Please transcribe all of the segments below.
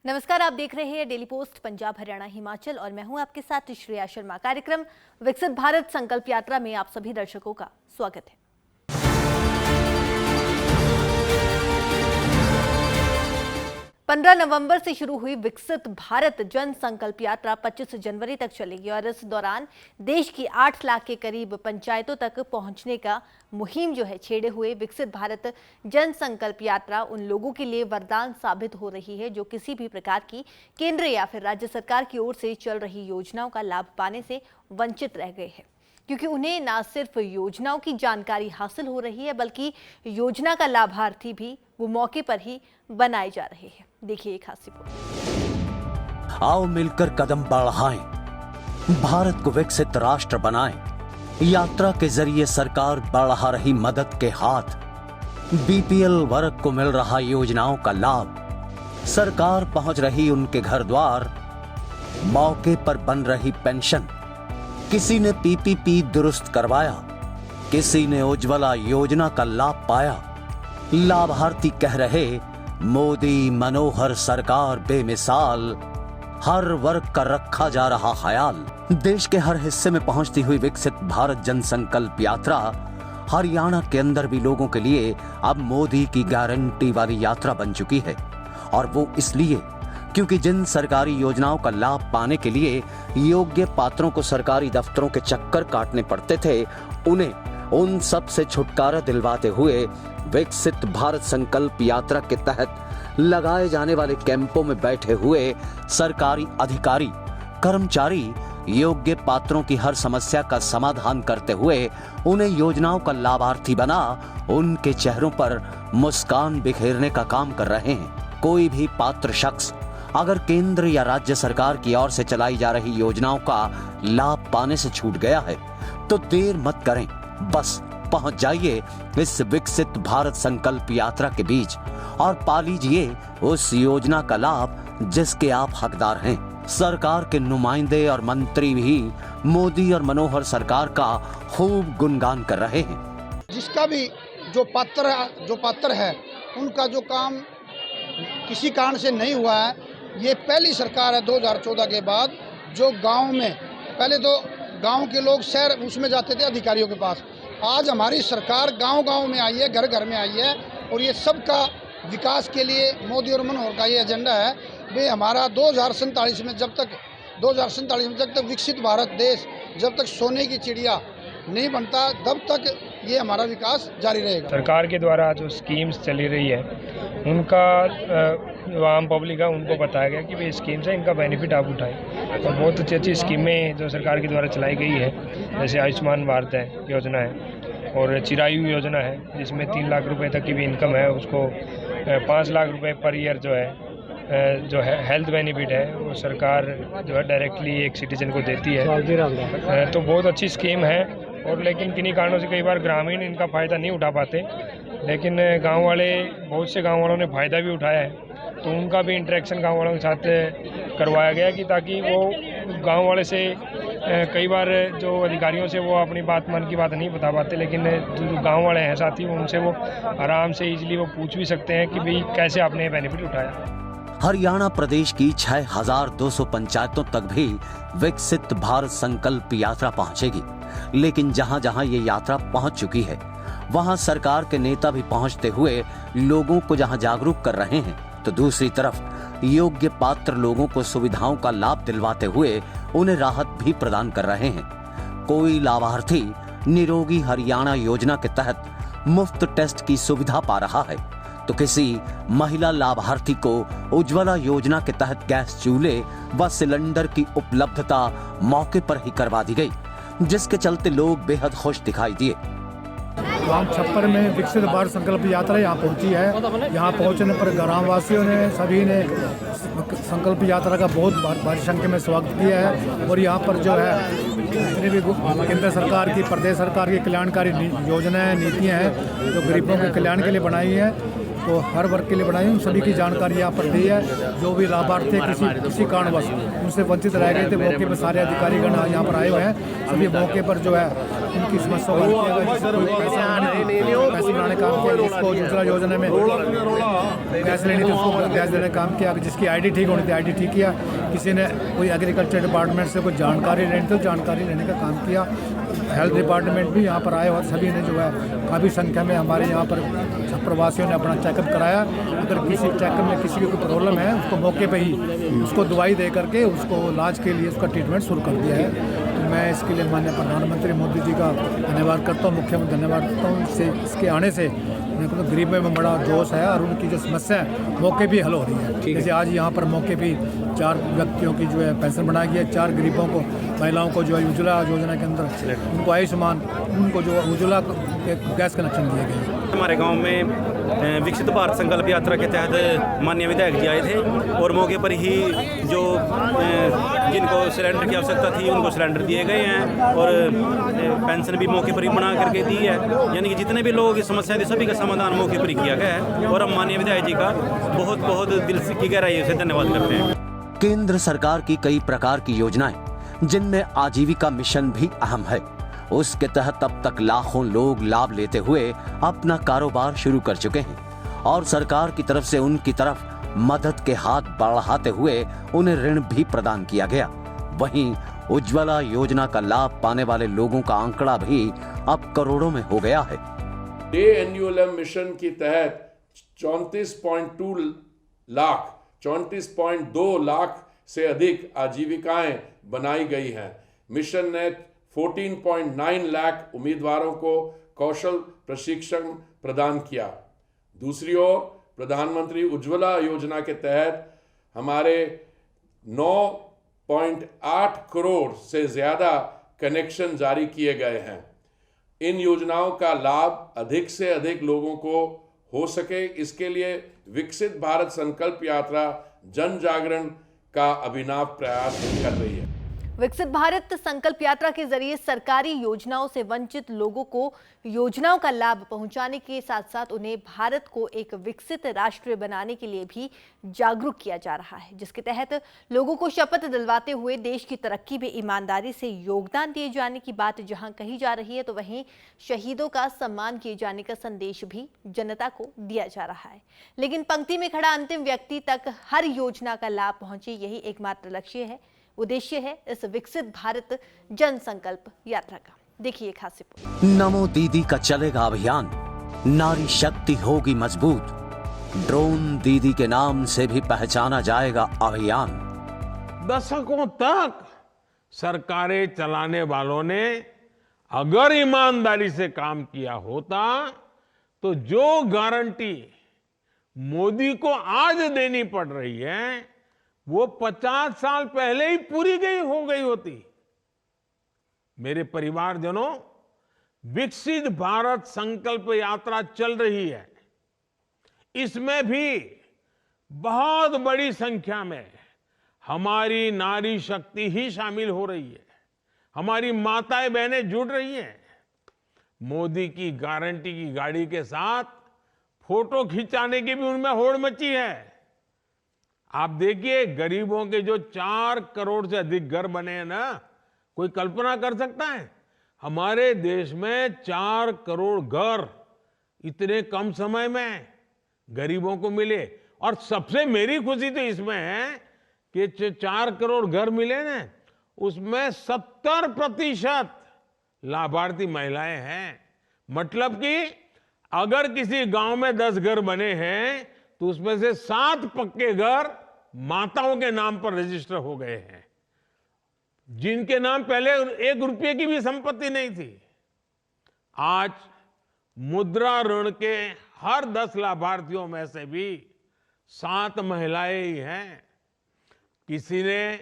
नमस्कार, आप देख रहे हैं डेली पोस्ट पंजाब हरियाणा हिमाचल और मैं हूं आपके साथ श्रेया शर्मा। कार्यक्रम विकसित भारत संकल्प यात्रा में आप सभी दर्शकों का स्वागत है। 15 नवंबर से शुरू हुई विकसित भारत जन संकल्प यात्रा 25 जनवरी तक चलेगी और इस दौरान देश की 8 लाख के करीब पंचायतों तक पहुंचने का मुहिम छेड़े हुए विकसित भारत जन संकल्प यात्रा उन लोगों के लिए वरदान साबित हो रही है जो किसी भी प्रकार की केंद्र या फिर राज्य सरकार की ओर से चल रही योजनाओं का लाभ पाने से वंचित रह गए हैं, क्योंकि उन्हें न सिर्फ योजनाओं की जानकारी हासिल हो रही है बल्कि योजना का लाभार्थी भी वो मौके पर ही बनाए जा रहे हैं। देखिए एक खास रिपोर्ट। आओ मिलकर कदम बढ़ाएं, भारत को विकसित राष्ट्र बनाएं। यात्रा के जरिए सरकार बढ़ा रही मदद के हाथ, बीपीएल वर्ग को मिल रहा योजनाओं का लाभ, सरकार पहुंच रही उनके घर द्वार, मौके पर बन रही पेंशन। किसी ने पीपीपी दुरुस्त करवाया, किसी ने उज्ज्वला योजना का लाभ पाया। लाभार्थी कह रहे मोदी मनोहर सरकार बेमिसाल, हर वर्ग का रखा जा रहा ख्याल। देश के हर हिस्से में पहुंचती हुई विकसित भारत जन संकल्प यात्रा हरियाणा के अंदर भी लोगों के लिए अब मोदी की गारंटी वाली यात्रा बन चुकी है। और वो इसलिए क्योंकि जिन सरकारी योजनाओं का लाभ पाने के लिए योग्य पात्रों को सरकारी दफ्तरों के चक्कर काटने पड़ते थे, उन्हें उन सब से छुटकारा दिलवाते हुए विकसित भारत संकल्प यात्रा के तहत लगाए जाने वाले कैंपों में बैठे हुए सरकारी अधिकारी कर्मचारी योग्य पात्रों की हर समस्या का समाधान करते हुए उन्हें योजनाओं का लाभार्थी बना उनके चेहरों पर मुस्कान बिखेरने का काम कर रहे हैं। कोई भी पात्र शख्स अगर केंद्र या राज्य सरकार की ओर से चलाई जा रही योजनाओं का लाभ पाने से छूट गया है तो देर मत करें, बस पहुंच जाइए इस विकसित भारत संकल्प यात्रा के बीच और पा लीजिए उस योजना का लाभ जिसके आप हकदार हैं। सरकार के नुमाइंदे और मंत्री भी मोदी और मनोहर सरकार का खूब गुणगान कर रहे हैं। जिसका भी जो पात्र है उनका जो काम किसी कारण से नहीं हुआ है, ये पहली सरकार है 2014 के बाद जो गांव में, पहले तो गांव के लोग शहर उसमें जाते थे अधिकारियों के पास, आज हमारी सरकार गांव-गांव में आई है, घर-घर में आई है और ये सबका विकास के लिए मोदी और मनोहर का ये एजेंडा है। वे हमारा 2047 में जब तक विकसित भारत देश जब तक सोने की चिड़िया नहीं बनता तब तक ये हमारा विकास जारी रहेगा। सरकार के द्वारा जो स्कीम्स चली रही है उनका जो आम पब्लिक है उनको बताया गया कि भाई स्कीम से इनका बेनिफिट आप उठाएं। और बहुत अच्छी स्कीमें जो सरकार के द्वारा चलाई गई है, जैसे आयुष्मान भारत है योजना है और चिरायु योजना है जिसमें 3 लाख रुपए तक की भी इनकम है, उसको 5 लाख रुपए पर ईयर जो है हेल्थ बेनिफिट है वो सरकार जो है डायरेक्टली एक सिटीजन को देती है। तो बहुत अच्छी स्कीम है और लेकिन किन्हीं कारणों से कई बार ग्रामीण इनका फ़ायदा नहीं उठा पाते, लेकिन बहुत से गांव वालों ने फ़ायदा भी उठाया है। तो उनका भी इंटरेक्शन गांव वालों के साथ करवाया गया कि ताकि वो गांव वाले से कई बार जो अधिकारियों से वो अपनी मन की बात नहीं बता पाते, लेकिन जो गांव वाले हैं साथी उनसे वो आराम से इजीली वो पूछ भी सकते हैं कि भाई कैसे आपने ये बेनिफिट उठाया। हरियाणा प्रदेश की 6200 पंचायतों तक भी विकसित भारत संकल्प यात्रा पहुंचेगी, लेकिन जहां जहां ये यात्रा पहुंच चुकी है वहां सरकार के नेता भी पहुंचते हुए लोगों को जहां जागरूक कर रहे हैं, तो दूसरी तरफ योग्य पात्र लोगों को सुविधाओं का लाभ दिलवाते हुए उन्हें राहत भी प्रदान कर रहे हैं। कोई लाभार्थी निरोगी हरियाणा योजना के तहत मुफ्त टेस्ट की सुविधा पा रहा है, तो किसी महिला लाभार्थी को उज्ज्वला योजना के तहत गैस चूल्हे व सिलेंडर की उपलब्धता मौके पर ही करवा दी गई, जिसके चलते लोग बेहद खुश दिखाई दिए। गाँव छप्पर में विकसित भारत संकल्प यात्रा यहाँ पहुँची है। यहाँ पहुँचने पर ग्रामवासियों ने सभी ने संकल्प यात्रा का बहुत भारी संख्या में स्वागत किया है और यहाँ पर जो है जितनी भी केंद्र सरकार की, प्रदेश सरकार की कल्याणकारी योजनाएं, नीतियाँ हैं जो गरीबों के कल्याण के लिए बनाई हैं, तो हर वर्ग के लिए बनाई, उन सभी की जानकारी यहाँ पर दी है। जो भी लाभार्थी किसी कारणवश उनसे वंचित रह गए थे, मौके पर सारे अधिकारीगण यहाँ पर आए हुए हैं। सभी मौके पर जो है उनकी समस्या को हल किया गया। पैसे बनाने काम किया, जिसको उज्ज्वला योजना में गैस लेनी थी उसको गैस देने का काम किया, जिसकी आईडी ठीक होनी थी आईडी ठीक किया, किसी ने कोई एग्रीकल्चर डिपार्टमेंट से कोई जानकारी लेनी थी जानकारी लेने का काम किया। हेल्थ डिपार्टमेंट भी यहाँ पर आए और सभी ने जो है काफ़ी संख्या में हमारे यहाँ पर प्रवासियों ने अपना चेकअप कराया। अगर किसी चेकअप में किसी की कोई प्रॉब्लम है उसको मौके पे ही उसको दवाई दे करके उसको इलाज के लिए उसका ट्रीटमेंट शुरू कर दिया है। तो मैं इसके लिए माननीय प्रधानमंत्री मोदी जी का धन्यवाद करता हूँ, मुख्यमंत्री धन्यवाद करता हूँ। इसके आने से मेरे को तो गरीबों में बड़ा जोश है और उनकी जो समस्या है मौके भी हल हो रही है। जैसे आज यहाँ पर मौके भी 4 व्यक्तियों की जो है पेंशन बनाई गई है, 4 गरीबों को महिलाओं को जो है उज्ज्वला योजना के अंदर उनको आयुष्मान उनको जो उज्ज्वला गैस कनेक्शन दिए गए। हमारे गांव में विकसित भारत संकल्प यात्रा के तहत माननीय विधायक जी आए थे और मौके पर ही जो जिनको सिलेंडर की आवश्यकता थी उनको सिलेंडर दिए गए हैं और पेंशन भी मौके पर ही बना करके दी है। यानी कि जितने भी लोगों की समस्या थी सभी का समाधान मौके पर ही किया गया है और हम माननीय विधायक जी का बहुत बहुत दिल की गहराई से धन्यवाद करते हैं। केंद्र सरकार की कई प्रकार की योजनाएं जिनमें आजीविका मिशन भी अहम है, उसके तहत अब तक लाखों लोग लाभ लेते हुए अपना कारोबार शुरू कर चुके हैं और सरकार की तरफ से उनकी तरफ मदद के हाथ बढ़ाते हुए उन्हें ऋण भी प्रदान किया गया। वहीं उज्ज्वला योजना का लाभ पाने वाले लोगों का आंकड़ा भी अब करोड़ों में हो गया है। एएनयूएलएम मिशन के तहत 34.2 लाख से अधिक आजीविकाएं बनाई गई हैं। मिशन ने 14.9 लाख उम्मीदवारों को कौशल प्रशिक्षण प्रदान किया। दूसरी ओर प्रधानमंत्री उज्ज्वला योजना के तहत हमारे 9.8 करोड़ से ज़्यादा कनेक्शन जारी किए गए हैं। इन योजनाओं का लाभ अधिक से अधिक लोगों को हो सके, इसके लिए विकसित भारत संकल्प यात्रा जन जागरण का अभिनव प्रयास कर रही है। विकसित भारत संकल्प यात्रा के जरिए सरकारी योजनाओं से वंचित लोगों को योजनाओं का लाभ पहुंचाने के साथ साथ उन्हें भारत को एक विकसित राष्ट्र बनाने के लिए भी जागरूक किया जा रहा है, जिसके तहत लोगों को शपथ दिलवाते हुए देश की तरक्की में ईमानदारी से योगदान दिए जाने की बात जहां कही जा रही है, तो वहीं शहीदों का सम्मान किए जाने का संदेश भी जनता को दिया जा रहा है। लेकिन पंक्ति में खड़ा अंतिम व्यक्ति तक हर योजना का लाभ पहुंचे, यही एकमात्र लक्ष्य है, उद्देश्य है इस विकसित भारत जन संकल्प यात्रा का। देखिए खास रिपोर्ट। नमो दीदी का चलेगा अभियान, नारी शक्ति होगी मजबूत, ड्रोन दीदी के नाम से भी पहचाना जाएगा अभियान। दशकों तक सरकारें चलाने वालों ने अगर ईमानदारी से काम किया होता तो जो गारंटी मोदी को आज देनी पड़ रही है वो 50 साल पहले ही पूरी हो गई होती। मेरे परिवारजनों, विकसित भारत संकल्प यात्रा चल रही है। इसमें भी बहुत बड़ी संख्या में हमारी नारी शक्ति ही शामिल हो रही है। हमारी माताएं बहनें जुड़ रही हैं। मोदी की गारंटी की गाड़ी के साथ फोटो खिंचाने की भी उनमें होड़ मची है। आप देखिए, गरीबों के जो 4 करोड़ से अधिक घर बने हैं ना, कोई कल्पना कर सकता है हमारे देश में 4 करोड़ घर इतने कम समय में गरीबों को मिले। और सबसे मेरी खुशी तो इसमें है कि 4 करोड़ घर मिले ना, उसमें 70% लाभार्थी महिलाएं हैं। मतलब कि अगर किसी गांव में 10 घर बने हैं तो उसमें से 7 पक्के घर माताओं के नाम पर रजिस्टर हो गए हैं, जिनके नाम पहले 1 रुपये की भी संपत्ति नहीं थी। आज मुद्रा ऋण के हर 10 लाभार्थियों में से भी 7 महिलाएं ही हैं। किसी ने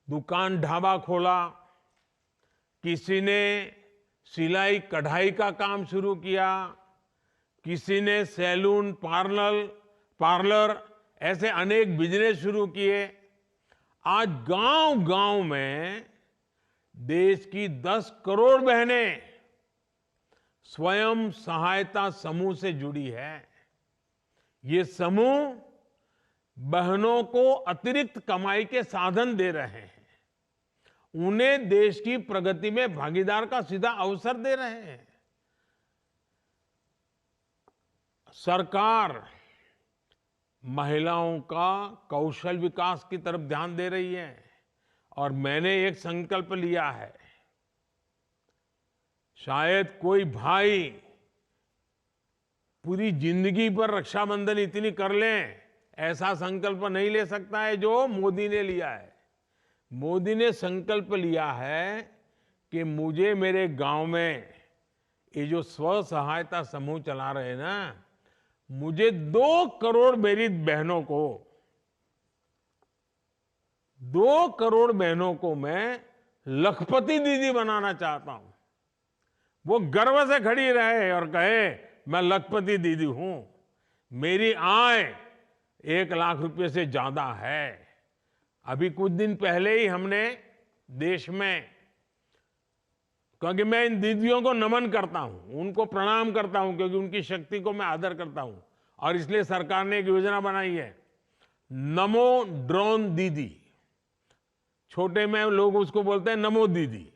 दुकान ढाबा खोला, किसी ने सिलाई कढ़ाई का काम शुरू किया, किसी ने सैलून पार्लर ऐसे अनेक बिजनेस शुरू किए। आज गांव-गांव में देश की 10 करोड़ बहनें स्वयं सहायता समूह से जुड़ी है। ये समूह बहनों को अतिरिक्त कमाई के साधन दे रहे हैं, उन्हें देश की प्रगति में भागीदार का सीधा अवसर दे रहे हैं। सरकार महिलाओं का कौशल विकास की तरफ ध्यान दे रही है और मैंने एक संकल्प लिया है, शायद कोई भाई पूरी जिंदगी पर रक्षाबंधन इतनी कर लें, ऐसा संकल्प नहीं ले सकता है जो मोदी ने लिया है। मोदी ने संकल्प लिया है कि मुझे मेरे गांव में ये जो स्व सहायता समूह चला रहे हैं ना, मुझे 2 करोड़ मेरी बहनों को 2 करोड़ बहनों को मैं लखपति दीदी बनाना चाहता हूं। वो गर्व से खड़ी रहे और कहे मैं लखपति दीदी हूं, मेरी आय 1 लाख रुपए से ज्यादा है। अभी कुछ दिन पहले ही हमने देश में, क्योंकि मैं इन दीदियों को नमन करता हूं, उनको प्रणाम करता हूं, क्योंकि उनकी शक्ति को मैं आदर करता हूं, और इसलिए सरकार ने एक योजना बनाई है, नमो ड्रोन दीदी। छोटे में लोग उसको बोलते हैं नमो दीदी।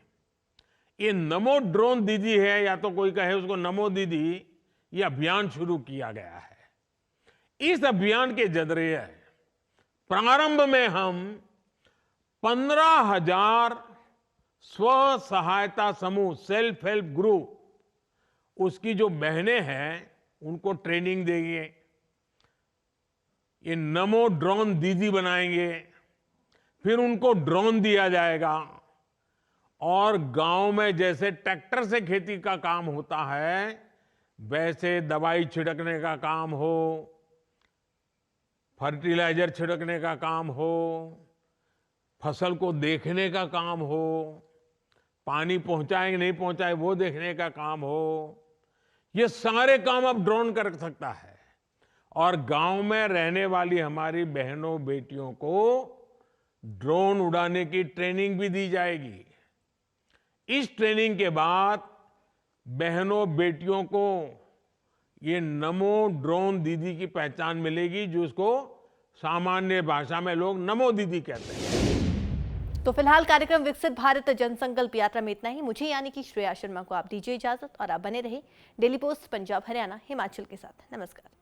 ये नमो ड्रोन दीदी है, या तो कोई कहे उसको नमो दीदी, ये अभियान शुरू किया गया है। इस अभियान के जरिए प्रारंभ में हम 15,000 स्व सहायता समूह, सेल्फ हेल्प ग्रुप, उसकी जो बहनें हैं उनको ट्रेनिंग देंगे, ये नमो ड्रोन दीदी बनाएंगे, फिर उनको ड्रोन दिया जाएगा, और गांव में जैसे ट्रैक्टर से खेती का काम होता है, वैसे दवाई छिड़कने का काम हो, फर्टिलाइजर छिड़कने का काम हो, फसल को देखने का काम हो, पानी पहुंचाए नहीं पहुंचाए वो देखने का काम हो, ये सारे काम अब ड्रोन कर सकता है। और गांव में रहने वाली हमारी बहनों बेटियों को ड्रोन उड़ाने की ट्रेनिंग भी दी जाएगी। इस ट्रेनिंग के बाद बहनों बेटियों को ये नमो ड्रोन दीदी की पहचान मिलेगी, जो उसको सामान्य भाषा में लोग नमो दीदी कहते हैं। तो फिलहाल कार्यक्रम विकसित भारत जनसंकल्प यात्रा में इतना ही। मुझे यानी कि श्रेया शर्मा को आप दीजिए इजाजत, और आप बने रहे डेली पोस्ट पंजाब हरियाणा हिमाचल के साथ। नमस्कार।